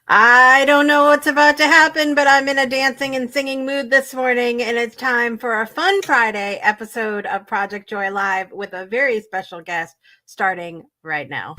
I don't know what's about to happen, but I'm in a dancing and singing mood this morning, and it's time for a fun Friday episode of Project Joy Live with a very special guest starting right now.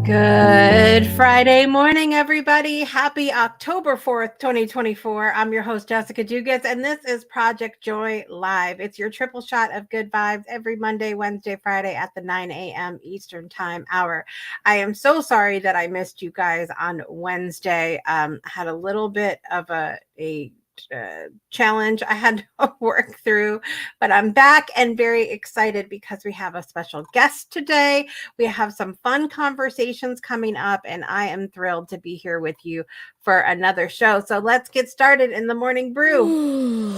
Good Friday morning, everybody. Happy October 4th, 2024. I'm your host, Jessica Dugas, and this is Project Joy Live. It's your triple shot of good vibes every Monday, Wednesday, Friday at the 9 a.m. Eastern Time hour. I am so sorry that I missed you guys on Wednesday. I had a little bit of a challenge I had to work through, but I'm back and very excited because we have a special guest today. We have some fun conversations coming up, and I am thrilled to be here with you for another show. So let's get started in the morning brew.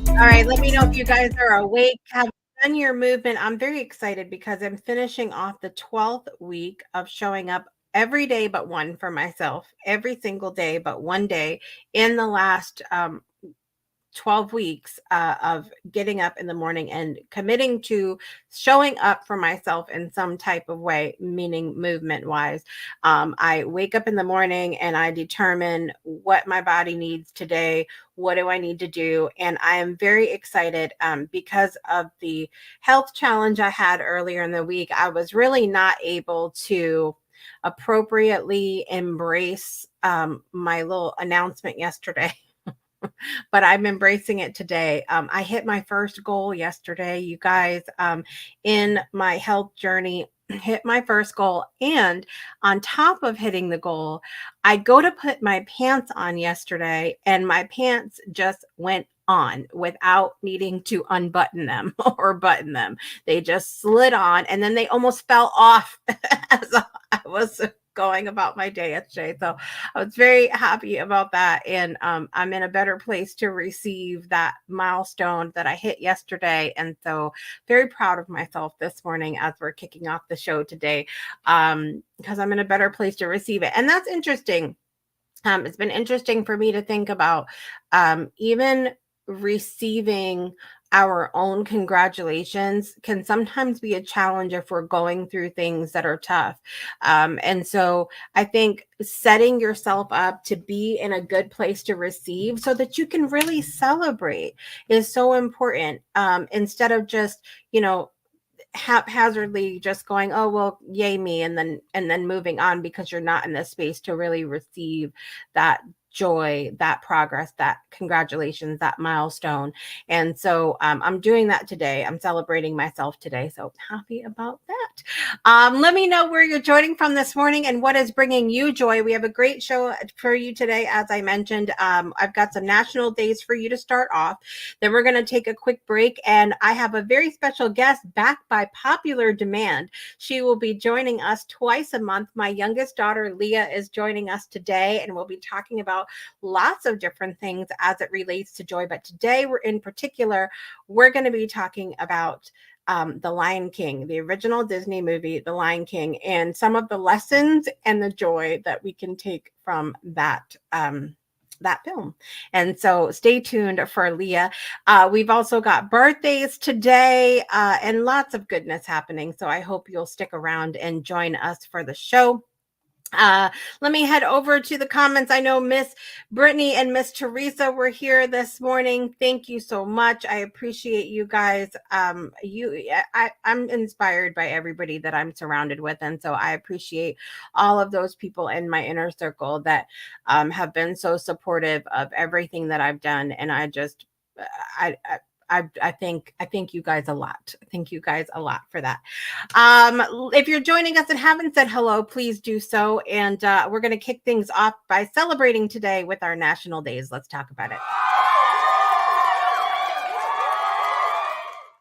All right, let me know if you guys are awake. Have done your movement. I'm very excited because I'm finishing off the 12th week of showing up every day but one for myself, every single day but one day in the last 12 weeks of getting up in the morning and committing to showing up for myself in some type of way, meaning movement wise. I wake up in the morning and I determine what my body needs today. What do I need to do? And I am very excited because of the health challenge I had earlier in the week. I was really not able to appropriately embrace my little announcement yesterday. But I'm embracing it today. I hit my first goal yesterday, you guys, in my health journey. Hit my first goal, and on top of hitting the goal, I go to put my pants on yesterday, and my pants just went on without needing to unbutton them or button them. They just slid on, and then they almost fell off as I was going about my day yesterday. So I was very happy about that. And I'm in a better place to receive that milestone that I hit yesterday. And so very proud of myself this morning as we're kicking off the show today, because I'm in a better place to receive it. And that's interesting. It's been interesting for me to think about even receiving our own congratulations can sometimes be a challenge if we're going through things that are tough. And so I think setting yourself up to be in a good place to receive so that you can really celebrate is so important. Instead of just, haphazardly just going, oh well, yay me, and then moving on because you're not in the space to really receive that joy, that progress, that congratulations, that milestone. And so I'm doing that today. I'm celebrating myself today, so happy about that. Let me know where you're joining from this morning and what is bringing you joy. We have a great show for you today. As I mentioned, I've got some national days for you to start off. Then we're going to take a quick break, and I have a very special guest back by popular demand. She will be joining us twice a month. My youngest daughter, Leah, is joining us today, and we'll be talking about lots of different things as it relates to joy. But today, we're going to be talking about The Lion King, the original Disney movie, The Lion King, and some of the lessons and the joy that we can take from that film. And so stay tuned for Leah. We've also got birthdays today and lots of goodness happening. So I hope you'll stick around and join us for the show. Let me head over to the comments. I know Miss Brittany and Miss Teresa were here this morning. Thank you so much. I appreciate you guys. I'm inspired by everybody that I'm surrounded with, and so I appreciate all of those people in my inner circle that have been so supportive of everything that I've done. And I I thank you guys a lot. Thank you guys a lot for that. If you're joining us and haven't said hello, please do so. And we're going to kick things off by celebrating today with our national days. Let's talk about it.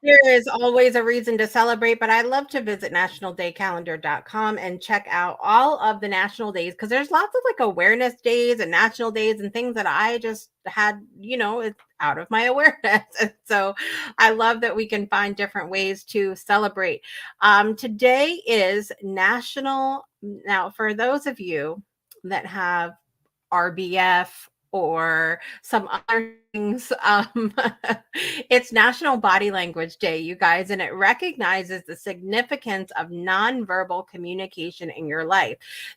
There is always a reason to celebrate, but I love to visit nationaldaycalendar.com and check out all of the national days because there's lots of like awareness days and national days and things that I just had, it's out of my awareness. And so I love that we can find different ways to celebrate. Today is National. Now, for those of you that have RBF or some other things. It's National Body Language Day, you guys, and it recognizes the significance of nonverbal communication in your life.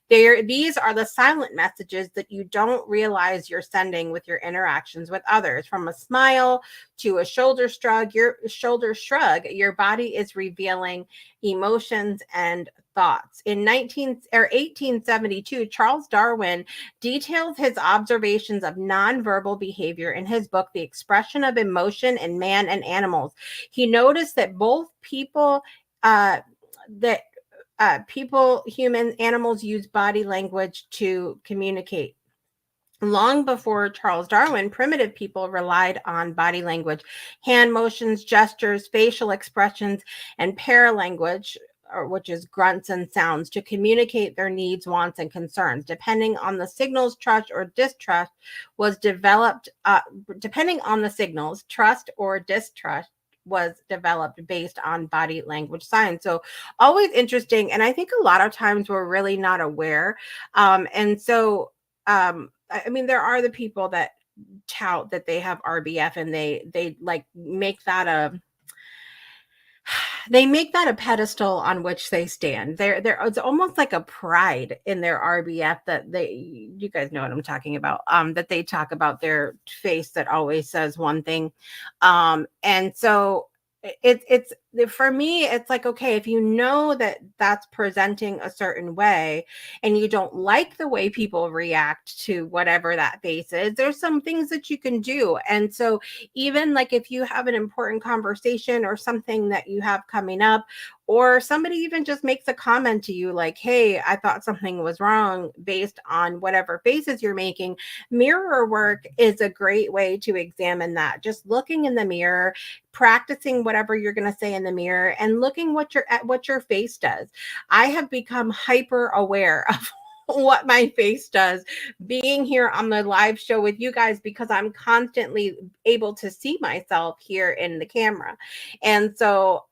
These are the silent messages that you don't realize you're sending with your interactions with others. From a smile to a shoulder shrug, your body is revealing emotions and thoughts. In 1872, Charles Darwin details his observations of nonverbal behavior in his book, The Expression of Emotion in Man and Animals. He noticed that both people, humans, animals use body language to communicate. Long before Charles Darwin, primitive people relied on body language, hand motions, gestures, facial expressions, and paralanguage, which is grunts and sounds, to communicate their needs, wants, and concerns. Depending on the signals, trust or distrust was developed. Depending on the signals, trust or distrust was developed based on body language signs. So always interesting. And I think a lot of times we're really not aware. I mean, there are the people that tout that they have RBF and they like make that a pedestal on which they stand. It's almost like a pride in their RBF that you guys know what I'm talking about. That they talk about their face that always says one thing. And so it's for me, it's like, okay, if you know that that's presenting a certain way and you don't like the way people react to whatever that face is, there's some things that you can do. And so even like if you have an important conversation or something that you have coming up, or somebody even just makes a comment to you like, hey, I thought something was wrong based on whatever faces you're making, mirror work is a great way to examine that. Just looking in the mirror, practicing whatever you're going to say in the mirror, and looking at what your face does. I have become hyper aware of what my face does being here on the live show with you guys, because I'm constantly able to see myself here in the camera. And so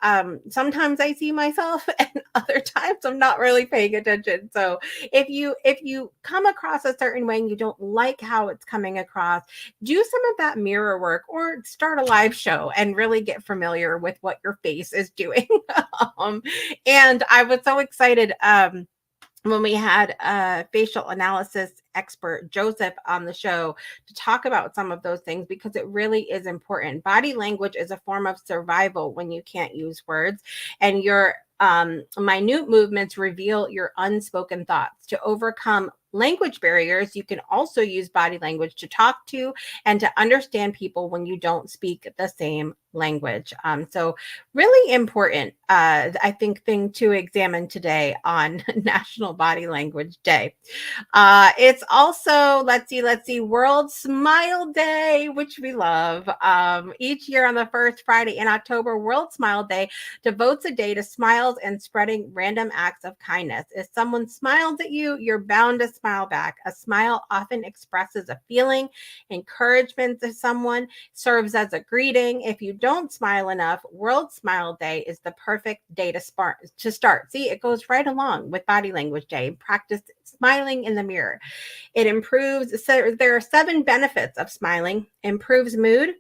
sometimes I see myself and other times I'm not really paying attention. So if you come across a certain way and you don't like how it's coming across, do some of that mirror work or start a live show and really get familiar with what your face is doing. And I was so excited when we had a facial analysis expert, Joseph, on the show to talk about some of those things, because it really is important. Body language is a form of survival when you can't use words, and your minute movements reveal your unspoken thoughts. To overcome language barriers, you can also use body language to talk to and to understand people when you don't speak the same language. So really important, I think, thing to examine today on National Body Language Day. It's also, let's see, World Smile Day, which we love. Each year on the first Friday in October, World Smile Day devotes a day to smiles and spreading random acts of kindness. If someone smiles at you, you're bound to smile back. A smile often expresses a feeling, encouragement to someone, serves as a greeting. If you don't smile enough, World Smile Day is the perfect day to start. See, it goes right along with Body Language Day. Practice smiling in the mirror. It improves. So there are 7 benefits of smiling: improves mood,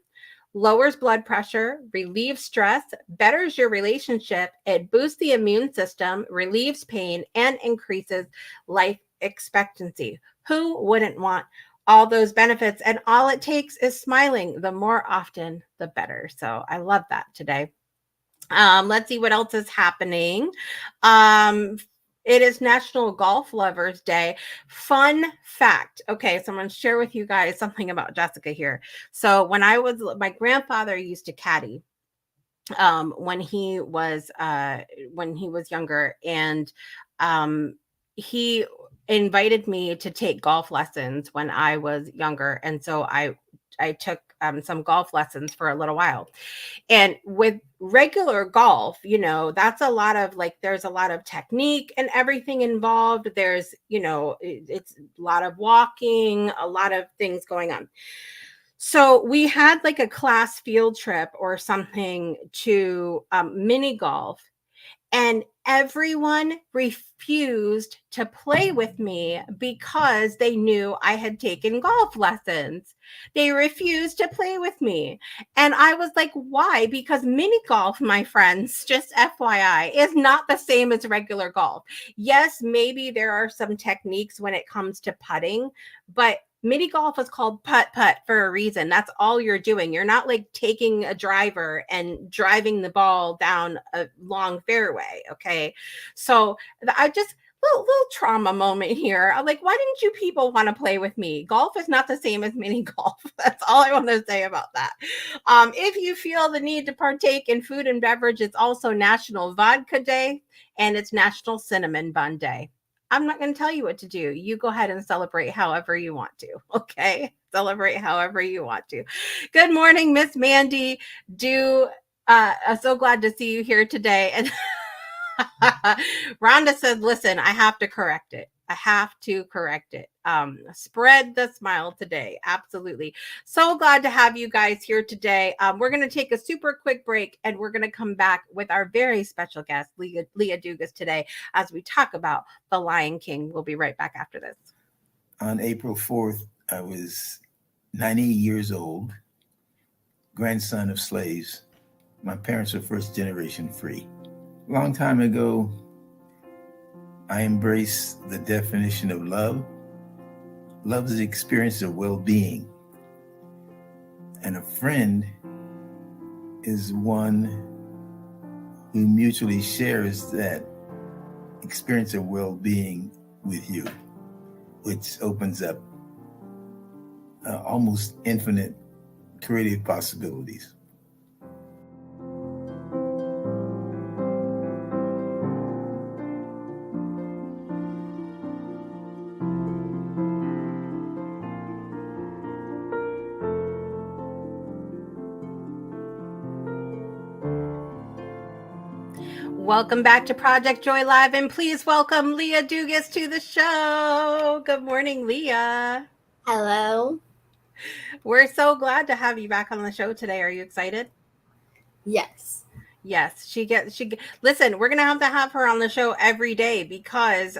lowers blood pressure, relieves stress, betters your relationship, it boosts the immune system, relieves pain, and increases life expectancy. Who wouldn't want all those benefits? And all it takes is smiling. The more often, the better. So I love that today. Let's see what else is happening. It is National Golf Lovers Day. Fun fact. Okay, so I'm going to share with you guys something about Jessica here. So my grandfather used to caddy when he was younger, and he invited me to take golf lessons when I was younger, and so I took some golf lessons for a little while. And with regular golf, that's a lot of there's a lot of technique and everything involved. There's, it's a lot of walking, a lot of things going on. So we had like a class field trip or something to mini golf, and everyone refused to play with me because they knew I had taken golf lessons. They refused to play with me. And I was like, why? Because mini golf, my friends, just FYI, is not the same as regular golf. Yes, maybe there are some techniques when it comes to putting, but mini golf is called putt for a reason. That's all you're doing. You're not like taking a driver and driving the ball down a long fairway. Okay. So I just little trauma moment here. I'm like, why didn't you people want to play with me? Golf is not the same as mini golf. That's all I want to say about that. If you feel the need to partake in food and beverage, it's also National Vodka Day and it's National Cinnamon Bun Day. I'm not going to tell you what to do. You go ahead and celebrate however you want to. Okay. Celebrate however you want to. Good morning, Miss Mandy. I'm so glad to see you here today. And Rhonda said, listen, I have to correct it. Spread the smile today. Absolutely. So glad to have you guys here today. We're going to take a super quick break and we're going to come back with our very special guest, Leah Dugas, today as we talk about The Lion King. We'll be right back after this. On April 4th, I was 90 years old, grandson of slaves. My parents were first generation free. A long time ago, I embraced the definition of love. Love is the experience of well-being. And a friend is one who mutually shares that experience of well-being with you, which opens up almost infinite creative possibilities. Welcome back to Project Joy Live, and please welcome Leah Dugas to the show. Good morning, Leah. Hello. We're so glad to have you back on the show today. Are you excited? Yes. Yes, listen, we're gonna have her on the show every day because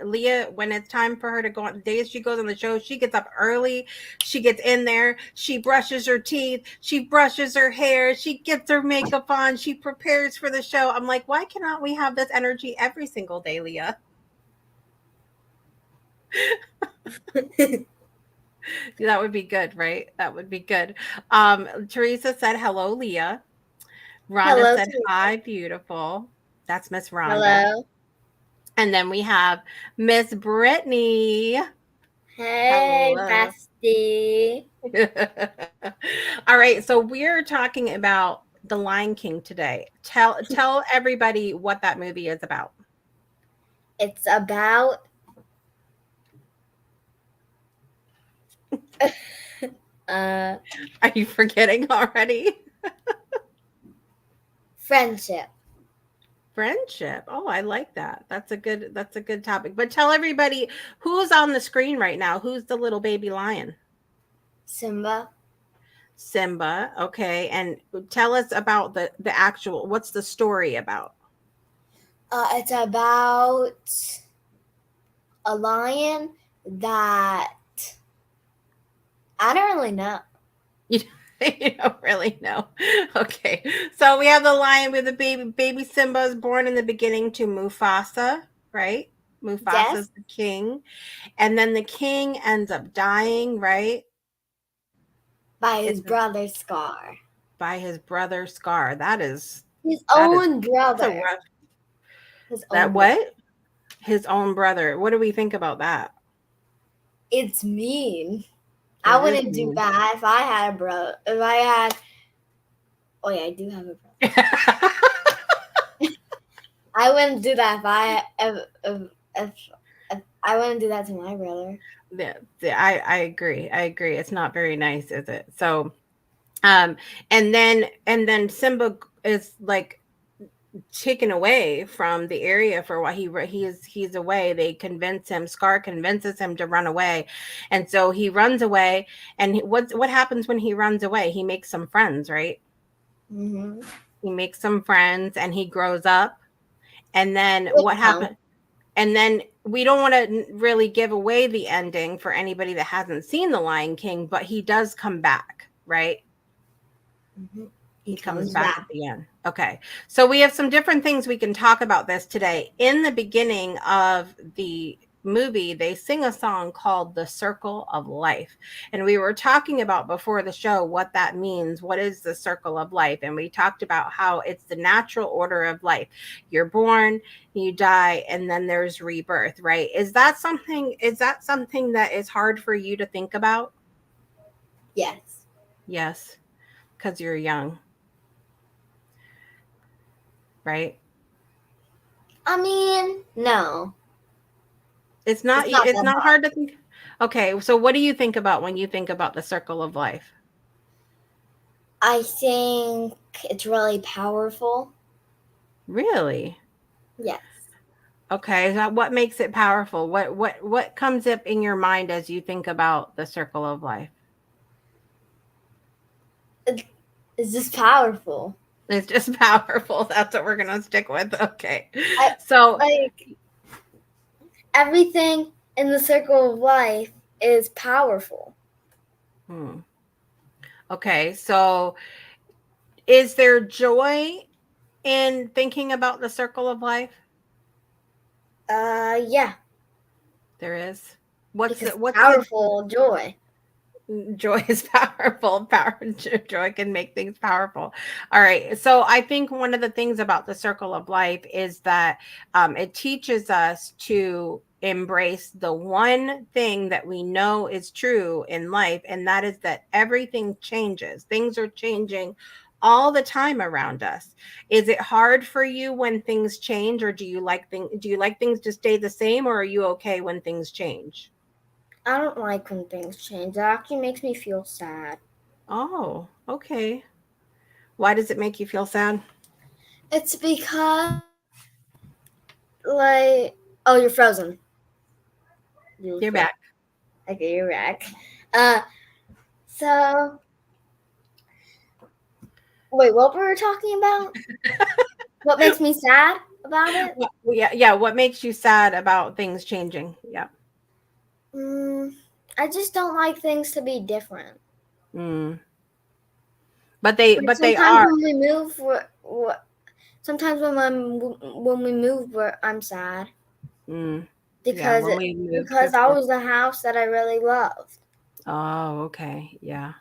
Leah, when it's time for her to go on the days she goes on the show, she gets up early, she gets in there, she brushes her teeth, she brushes her hair, she gets her makeup on, she prepares for the show. I'm like, why cannot we have this energy every single day, Leah? That would be good, right? That would be good. Teresa said hello, Leah. Rhonda said, hi, beautiful. That's Miss Rhonda. Hello. And then we have Miss Brittany. Hey, bestie. All right, so we're talking about The Lion King today. Tell everybody what that movie is about. It's about Are you forgetting already? Friendship. Oh, I like that. That's a good topic. But tell everybody who's on the screen right now. Who's the little baby lion? Simba. Okay. And tell us about the actual, what's the story about? It's about a lion that I don't really know. You don't really know. Okay. So we have the lion with the baby Simba is born in the beginning to Mufasa, right? Mufasa's the king. And then the king ends up dying, right? By his brother Scar. That is his own brother. What? His own brother. What do we think about that? It's mean. It I is wouldn't do mean. that if I had a brother. If I had, oh yeah, I do have a brother. I wouldn't do that if I wouldn't do that to my brother. Yeah, I agree. I agree. It's not very nice, is it? So, and then Simba is like taken away from the area for what he's away. They convince him. Scar convinces him to run away, and so he runs away. And what happens when he runs away? He makes some friends, right? Mm-hmm. He makes some friends, and he grows up. And then what happened? And then we don't want to really give away the ending for anybody that hasn't seen The Lion King, but he does come back, right? Mm-hmm. He comes back at the end. Okay. So we have some different things we can talk about this today. In the beginning of the movie, they sing a song called The Circle of Life. And we were talking about before the show what that means. What is the circle of life? And we talked about how it's the natural order of life. You're born, you die, and then there's rebirth, right? Is that something that is hard for you to think about? Yes. Yes, because you're young. Right? I mean, no. It's not hard to think. Okay, so what do you think about when you think about the circle of life? I think it's really powerful. Really? Yes. Okay, so what makes it powerful? What comes up in your mind as you think about the circle of life? It's just powerful. It's just powerful. That's what we're gonna stick with. Okay. So like everything in the circle of life is powerful. Okay, so is there joy in thinking about the circle of life? Yeah. There is. What's powerful joy? Joy is powerful. Joy can make things powerful. All right. So I think one of the things about the circle of life is that it teaches us to embrace the one thing that we know is true in life, and that is that everything changes. Things are changing all the time around us. Is it hard for you when things change, or do you like things to stay the same, or are you okay when things change? I don't like when things change. It actually makes me feel sad. Oh, okay. Why does it make you feel sad? It's because, oh, you're frozen. You're back. Okay, you're back. So, wait, what were we talking about? What makes me sad about it? Yeah. What makes you sad about things changing? Yeah. I just don't like things to be different. But they are. When we move, sometimes when we move, I'm sad. Because that was the house that I really loved. Oh, okay. Yeah.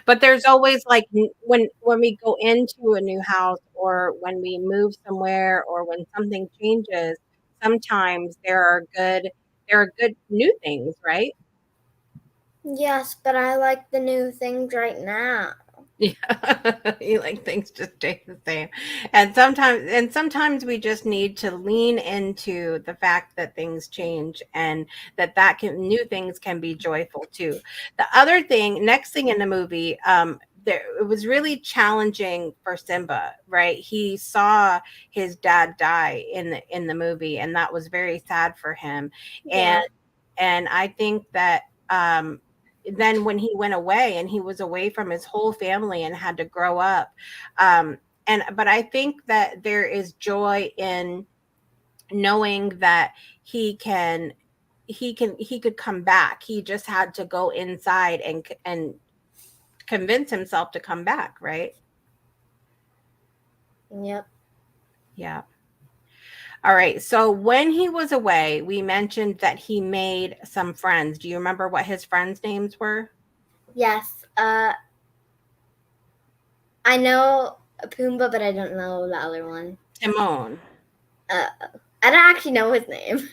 But there's always like when we go into a new house, or when we move somewhere, or when something changes, sometimes there are good new things, right? Yes, but I like the new things right now. Yeah, you like things to stay the same. And sometimes we just need to lean into the fact that things change, and new things can be joyful too. The other thing, next thing in the movie, it was really challenging for Simba, right? He saw his dad die in the movie, and that was very sad for him. Yeah. And I think that then when he went away, and he was away from his whole family and had to grow up, but I think that there is joy in knowing that he could come back. He just had to go inside and convince himself to come back, right? Yep. Yeah. All right. So when he was away, we mentioned that he made some friends. Do you remember what his friends' names were? Yes. I know Pumbaa, but I don't know the other one. Timon. I don't actually know his name.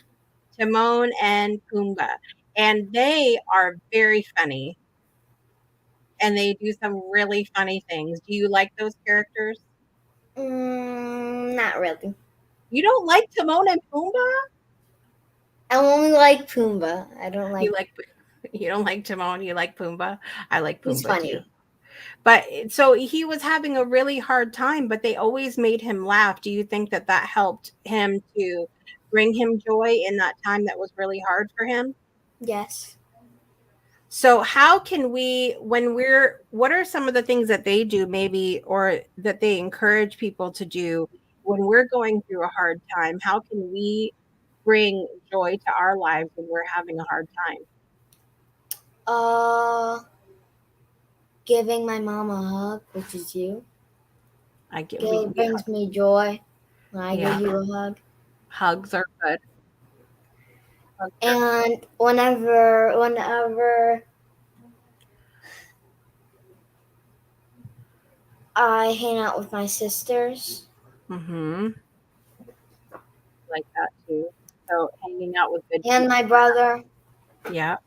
Timon and Pumbaa. And they are very funny. And they do some really funny things. Do you like those characters? Not really. You don't like Timon and Pumbaa? I only like Pumbaa. I don't like. You don't like Timon. You like Pumbaa. I like Pumbaa. He's funny. Too. But so he was having a really hard time, but they always made him laugh. Do you think that helped him to bring him joy in that time that was really hard for him? Yes. So how can we, what are some of the things that they do maybe, or that they encourage people to do when we're going through a hard time? How can we bring joy to our lives when we're having a hard time? Giving my mom a hug, which is you. It brings me joy when I give you a hug. Hugs are good. And whenever I hang out with my sisters. Mm-hmm. Like that too. So hanging out with good and my brother. Yep.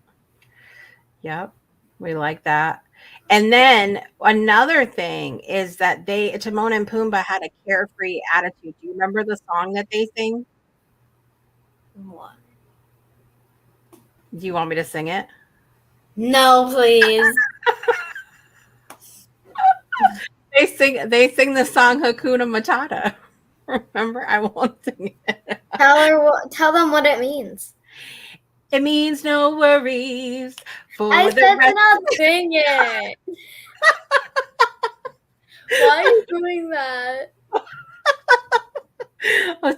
We like that. And then another thing is that Timon and Pumbaa had a carefree attitude. Do you remember the song that they sing? What? Do you want me to sing it? No, please. They sing the song Hakuna Matata. Remember? I won't sing it. Tell them what it means. It means no worries. I said to not sing it. Why are you doing that?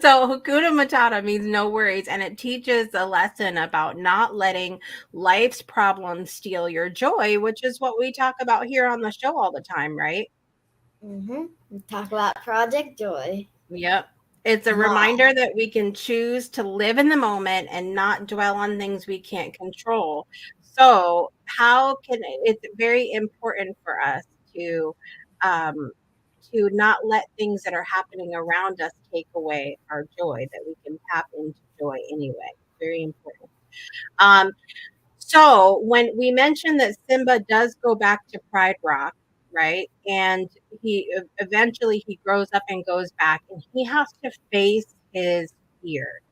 So Hakuna Matata means no worries, and it teaches a lesson about not letting life's problems steal your joy, which is what we talk about here on the show all the time, right? Mm-hmm. We talk about Project Joy. Yep. It's a reminder that we can choose to live in the moment and not dwell on things we can't control. So it's very important for us to not let things that are happening around us take away our joy, that we can tap into joy anyway. Very important. So when we mentioned that Simba does go back to Pride Rock, right? And he eventually grows up and goes back, and he has to face his fear.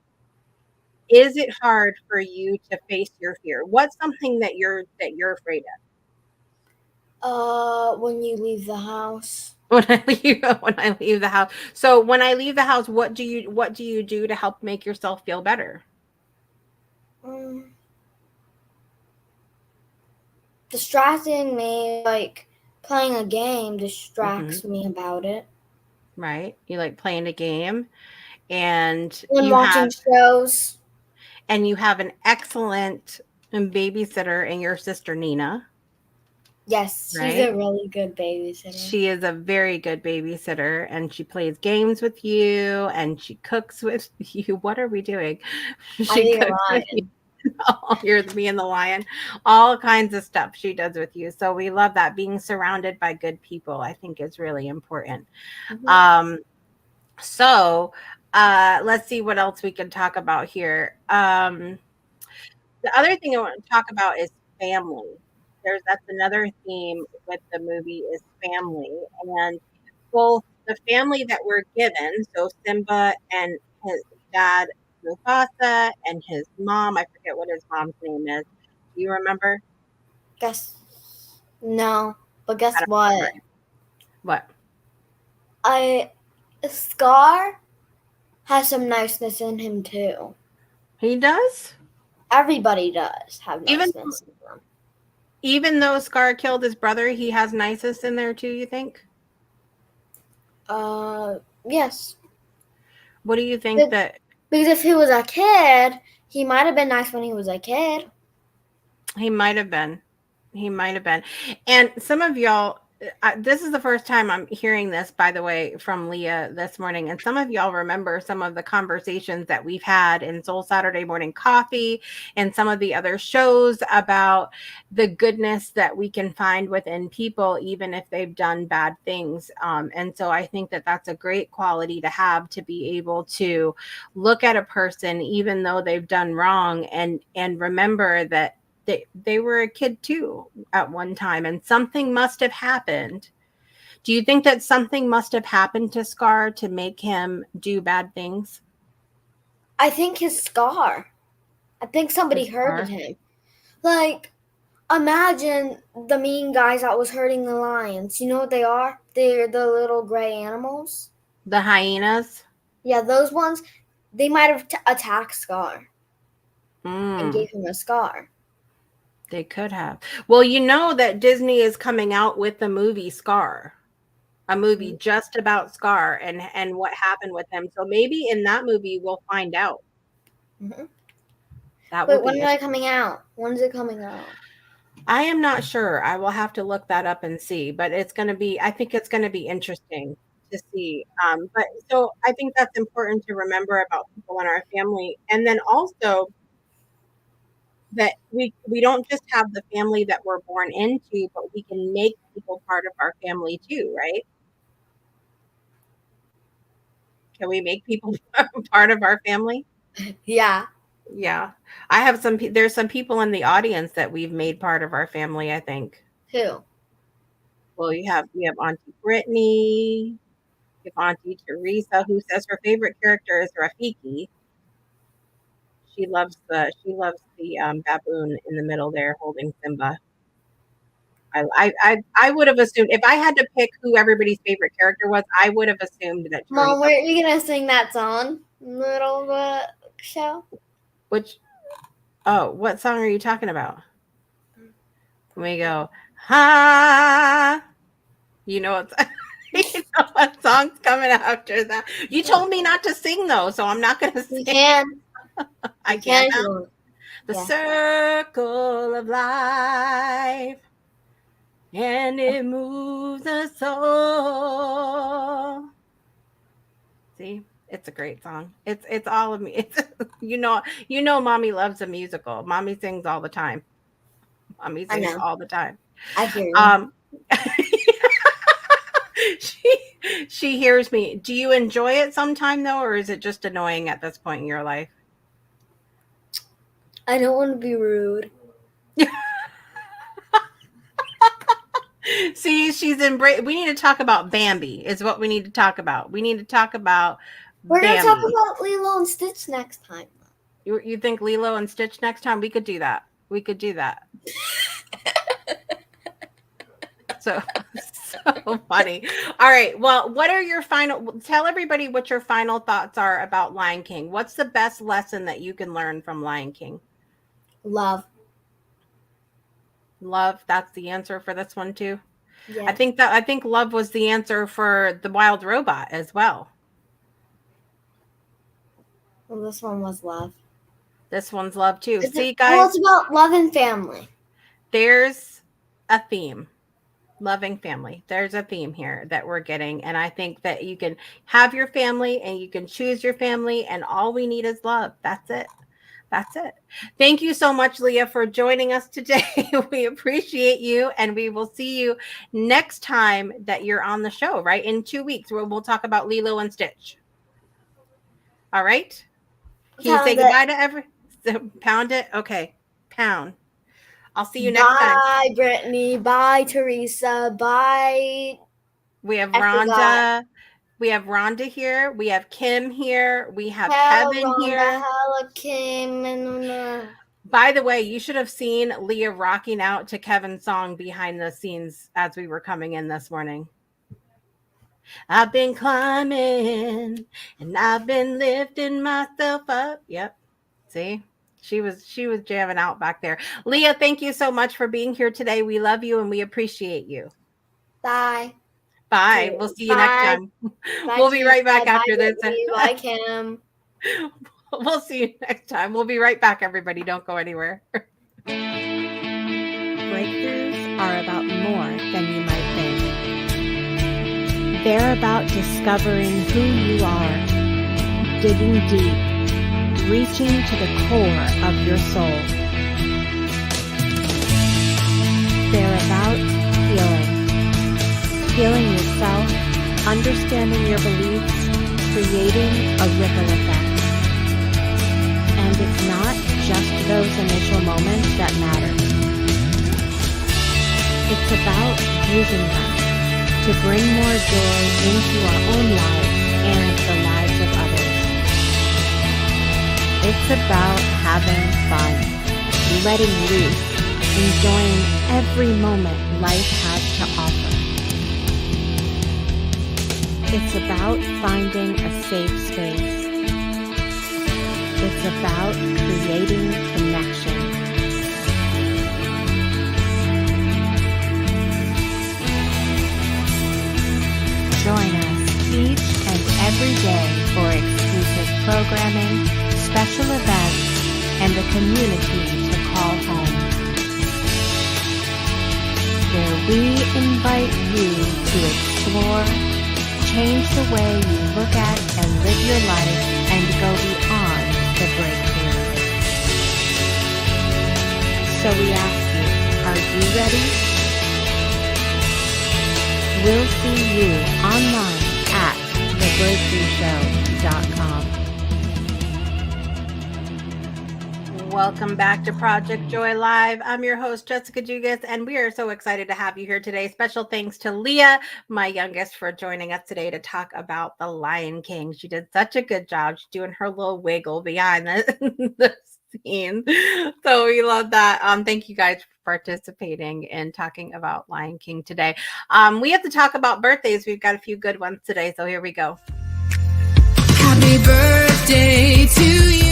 Is it hard for you to face your fear? What's something that you're afraid of? When you leave the house. When I leave the house. So when I leave the house, what do you do to help make yourself feel better? Distracting me, like playing a game distracts me about it. Right. You like playing a game and watching shows. And you have an excellent babysitter in your sister Nina. Yes, she's a really good babysitter. She is a very good babysitter, and she plays games with you, and she cooks with you. What are we doing? She cooks with you. Oh, you're me and the lion. All kinds of stuff she does with you. So we love that. Being surrounded by good people, I think, is really important. Mm-hmm. So let's see what else we can talk about here. The other thing I want to talk about is family. That's another theme with the movie is family, and both the family that we're given, so Simba and his dad Mufasa and his mom, I forget what his mom's name is. Do you remember? No, but guess what? Remember. What? Scar has some niceness in him too. He does? Everybody does have niceness in them. Even though Scar killed his brother, he has niceness in there too, you think? Yes. What do you think that... Because if he was a kid, he might have been nice when he was a kid. He might have been. And some of y'all, this is the first time I'm hearing this, by the way, from Leah this morning. And some of y'all remember some of the conversations that we've had in Soul Saturday Morning Coffee and some of the other shows about the goodness that we can find within people, even if they've done bad things. And so I think that that's a great quality to have, to be able to look at a person, even though they've done wrong, and remember that they were a kid too at one time, and something must have happened. Do you think that something must have happened to Scar to make him do bad things? I think his scar. I think somebody hurted him. Like, imagine the mean guys that was hurting the lions. You know what they are? They're the little gray animals. The hyenas? Yeah, those ones. They might have attacked Scar and gave him a scar. They could have. Well, you know that Disney is coming out with the movie Scar, a movie just about Scar and what happened with him. So maybe in that movie we'll find out. Mm-hmm. Wait, when is it coming out? When is it coming out? I am not sure. I will have to look that up and see. But it's going to be. I think it's going to be interesting to see. But so I think that's important to remember about people in our family, and then also that we don't just have the family that we're born into, but we can make people part of our family too, right? Can we make people part of our family? Yeah. Yeah. I have there's some people in the audience that we've made part of our family, I think. Who? Well, we have Auntie Brittany, we have Auntie Teresa, who says her favorite character is Rafiki. She loves the baboon in the middle there holding Simba. I would have assumed, if I had to pick who everybody's favorite character was, I would have assumed that. Mom, where are you gonna sing that song? Little show. What song are you talking about? We go, ha. You know what song's coming after that? You told me not to sing though, so I'm not gonna sing. You can. I can. The circle of life, and it moves us all. See, it's a great song. It's all of me. It's you know, Mommy loves a musical. Mommy sings all the time. Mommy sings all the time. I hear you. She hears me. Do you enjoy it sometime though, or is it just annoying at this point in your life? I don't want to be rude. See, she's we need to talk about Bambi is what we need to talk about. We need to talk about We're going to talk about Lilo and Stitch next time. You think Lilo and Stitch next time? We could do that. So funny. All right. Well, what are your tell everybody what your final thoughts are about Lion King. What's the best lesson that you can learn from Lion King? Love. That's the answer for this one too. Yeah. I think love was the answer for The Wild Robot as well. Well, this one was love. This one's love too. See, guys. Well, it's about love and family. There's a theme. Loving family. There's a theme here that we're getting. And I think that you can have your family and you can choose your family, and all we need is love. That's it. Thank you so much, Leah, for joining us today. We appreciate you, and we will see you next time that you're on the show, right? In 2 weeks, where we'll talk about Lilo and Stitch. All right? Can you say goodbye to pound it? Okay. Pound. I'll see you next time. Bye, Brittany. Bye, Teresa. Bye. We have Rhonda. We have Rhonda here. We have Kim here. We have Kevin Rhonda, here. Hello, Kim. By the way, you should have seen Leah rocking out to Kevin's song behind the scenes as we were coming in this morning. I've been climbing and I've been lifting myself up. Yep. See? She was jamming out back there. Leah, thank you so much for being here today. We love you and we appreciate you. Bye. Bye. We'll see you next time. We'll be right back after this. Bye, Kim. We'll see you next time. We'll be right back, everybody. Don't go anywhere. Breakthroughs are about more than you might think. They're about discovering who you are, digging deep, reaching to the core of your soul. They're about healing yourself, understanding your beliefs, creating a ripple effect. And it's not just those initial moments that matter. It's about using them to bring more joy into our own lives and the lives of others. It's about having fun, letting loose, enjoying every moment life has to offer. It's about finding a safe space. It's about creating connection. Join us each and every day for exclusive programming, special events, and a community to call home, where we invite you to explore, change the way you look at and live your life, and go beyond the breakthrough. So we ask you, are you ready? We'll see you online at thebreakthroughshow.com. Welcome back to Project Joy Live. I'm your host, Jessica Dugas, and we are so excited to have you here today. Special thanks to Leah, my youngest, for joining us today to talk about The Lion King. She did such a good job. She's doing her little wiggle behind the scene. So we love that. Thank you guys for participating in talking about Lion King today. We have to talk about birthdays. We've got a few good ones today, so here we go. Happy birthday to you.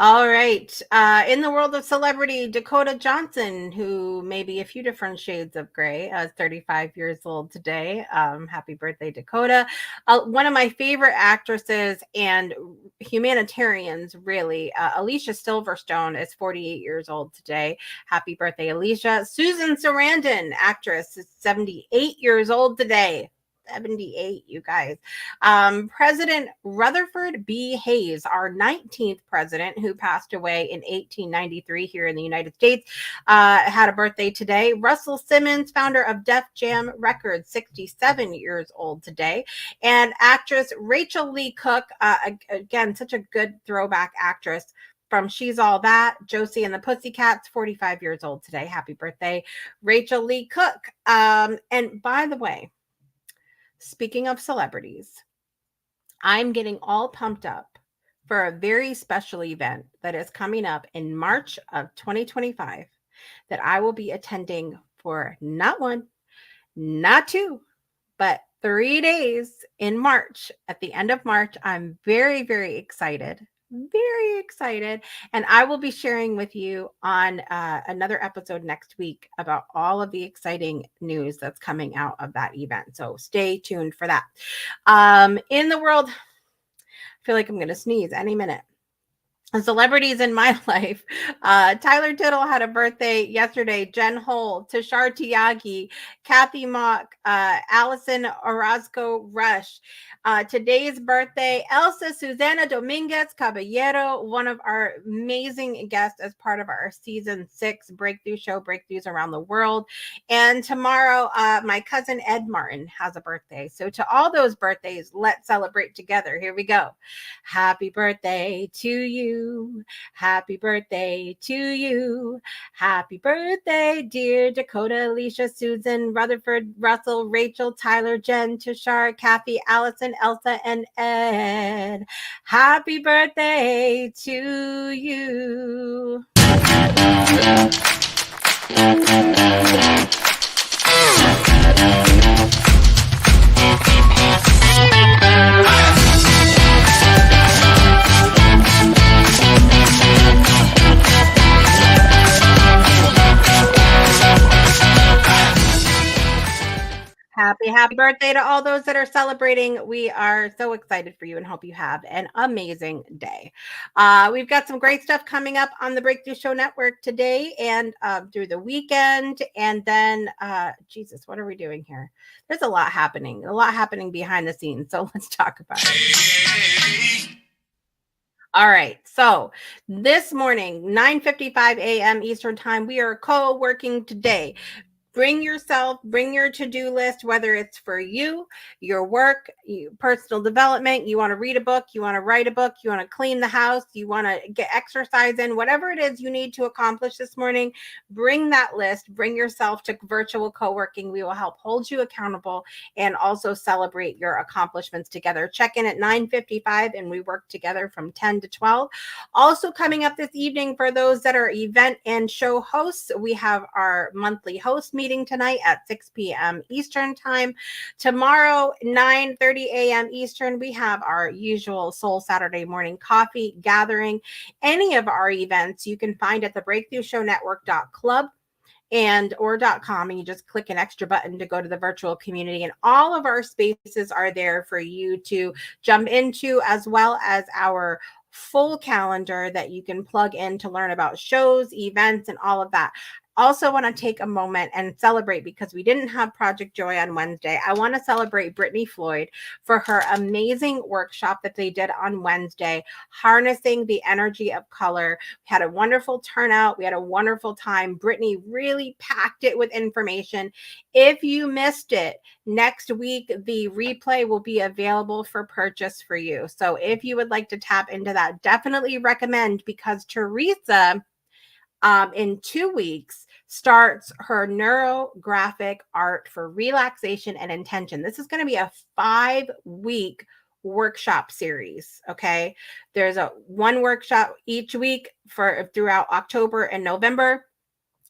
All right. In the world of celebrity, Dakota Johnson, who may be a few different shades of gray, is 35 years old today. Happy birthday, Dakota. One of my favorite actresses and humanitarians, really, Alicia Silverstone, is 48 years old today. Happy birthday, Alicia. Susan Sarandon, actress, is 78 years old today. 78, you guys. President Rutherford B. Hayes, our 19th president, who passed away in 1893 here in the United States, had a birthday today. Russell Simmons, founder of Def Jam Records, 67 years old today. And actress Rachel Lee Cook, again, such a good throwback actress, from She's All That, Josie and the Pussycats, 45 years old today. Happy birthday, Rachel Lee Cook. And by the way, speaking of celebrities, I'm getting all pumped up for a very special event that is coming up in March of 2025 that I will be attending for not one, not two, but 3 days in March. At the end of March, I'm very, very excited. Very excited. And I will be sharing with you on another episode next week about all of the exciting news that's coming out of that event. So stay tuned for that. In the world, I feel like I'm going to sneeze any minute. Celebrities in my life. Tyler Tittle had a birthday yesterday. Jen Hole, Tashar Tiagi, Kathy Mock, Allison Orozco Rush. Today's birthday, Elsa Susana Dominguez Caballero, one of our amazing guests as part of our season 6 breakthrough show, Breakthroughs Around the World. And tomorrow, my cousin Ed Martin has a birthday. So to all those birthdays, let's celebrate together. Here we go. Happy birthday to you. Happy birthday to you. Happy birthday, dear Dakota, Alicia, Susan, Rutherford, Russell, Rachel, Tyler, Jen, Tashar, Kathy, Allison, Elsa, and Ed. Happy birthday to you. Happy birthday to all those that are celebrating. We are so excited for you and hope you have an amazing day. We've got some great stuff coming up on the Breakthrough Show Network today and through the weekend. And then, Jesus, what are we doing here? There's a lot happening behind the scenes. So let's talk about it. All right. So this morning, 9:55 a.m. Eastern Time, we are co-working today. Bring yourself, bring your to-do list, whether it's for you, your work, personal development, you want to read a book, you want to write a book, you want to clean the house, you want to get exercise in, whatever it is you need to accomplish this morning, bring that list, bring yourself to virtual co-working. We will help hold you accountable and also celebrate your accomplishments together. Check in at 9:55 and we work together from 10 to 12. Also coming up this evening for those that are event and show hosts, we have our monthly host meeting tonight at 6 p.m. Eastern Time. Tomorrow, 9:30 a.m. Eastern, we have our usual Soul Saturday morning coffee gathering. Any of our events you can find at the breakthroughshownetwork.club or .com, and you just click an extra button to go to the virtual community, and all of our spaces are there for you to jump into, as well as our full calendar that you can plug in to learn about shows, events, and all of that. Also want to take a moment and celebrate, because we didn't have Project Joy on Wednesday. I want to celebrate Brittany Floyd for her amazing workshop that they did on Wednesday, harnessing the energy of color. We had a wonderful turnout. We had a wonderful time. Brittany really packed it with information. If you missed it, next week, the replay will be available for purchase for you. So if you would like to tap into that, definitely recommend, because Teresa, in 2 weeks, starts her neurographic art for relaxation and intention. This is going to be a 5-week workshop series. Okay. There's one workshop each week throughout October and November.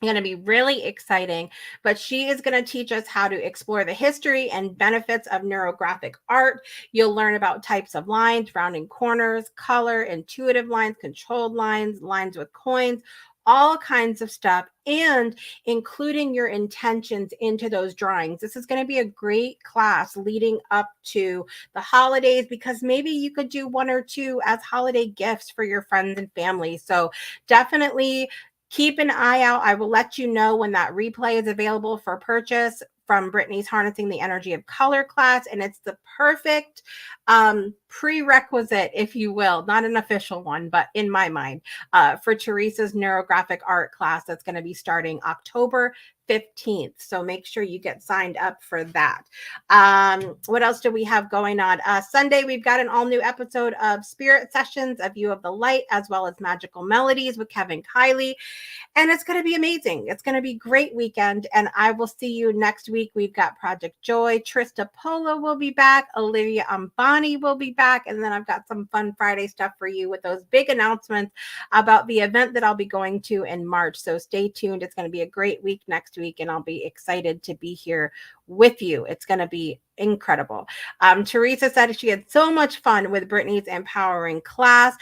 Going to be really exciting, but she is going to teach us how to explore the history and benefits of neurographic art. You'll learn about types of lines, rounding corners, color, intuitive lines, controlled lines, lines with coins, all kinds of stuff, and including your intentions into those drawings. This is going to be a great class leading up to the holidays, because maybe you could do 1 or 2 as holiday gifts for your friends and family. So definitely keep an eye out. I will let you know when that replay is available for purchase from Brittany's Harnessing the Energy of Color class. And it's the perfect prerequisite, if you will, not an official one, but in my mind, for Teresa's neurographic art class that's going to be starting October 15th. So make sure you get signed up for that. What else do we have going on? Sunday, we've got an all new episode of Spirit Sessions, A View of the Light, as well as Magical Melodies with Kevin Kiley. And it's going to be amazing. It's going to be a great weekend. And I will see you next week. We've got Project Joy. Trista Polo will be back. Olivia Ambani will be back. And then I've got some fun Friday stuff for you with those big announcements about the event that I'll be going to in March. So stay tuned. It's going to be a great week next week, and I'll be excited to be here with you. It's going to be incredible. Teresa said she had so much fun with Brittany's empowering class.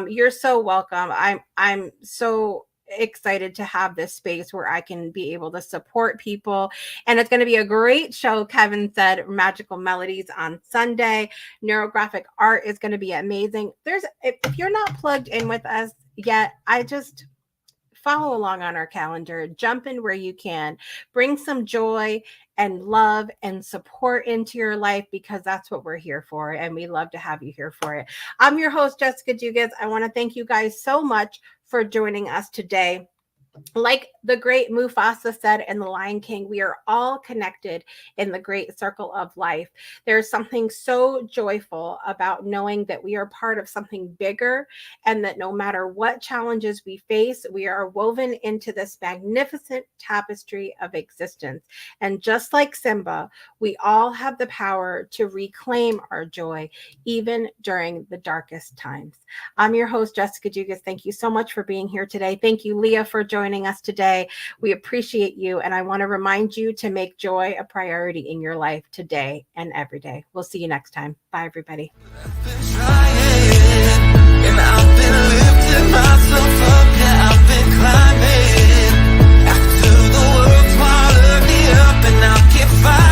You're so welcome. I'm so excited to have this space where I can be able to support people, and it's going to be a great show. Kevin said Magical Melodies on Sunday. Neurographic art is going to be amazing. If you're not plugged in with us yet, I just follow along on our calendar, jump in where you can, bring some joy and love and support into your life, because that's what we're here for. And we love to have you here for it. I'm your host, Jessica Dugas. I want to thank you guys so much for joining us today. Like the great Mufasa said in The Lion King, we are all connected in the great circle of life. There's something so joyful about knowing that we are part of something bigger, and that no matter what challenges we face, we are woven into this magnificent tapestry of existence. And just like Simba, we all have the power to reclaim our joy, even during the darkest times. I'm your host, Jessica Dugas. Thank you so much for being here today. Thank you, Leah, for joining us today. We appreciate you. And I want to remind you to make joy a priority in your life today and every day. We'll see you next time. Bye, everybody. Climbing after the world swallowed me up, and I'll keep fighting.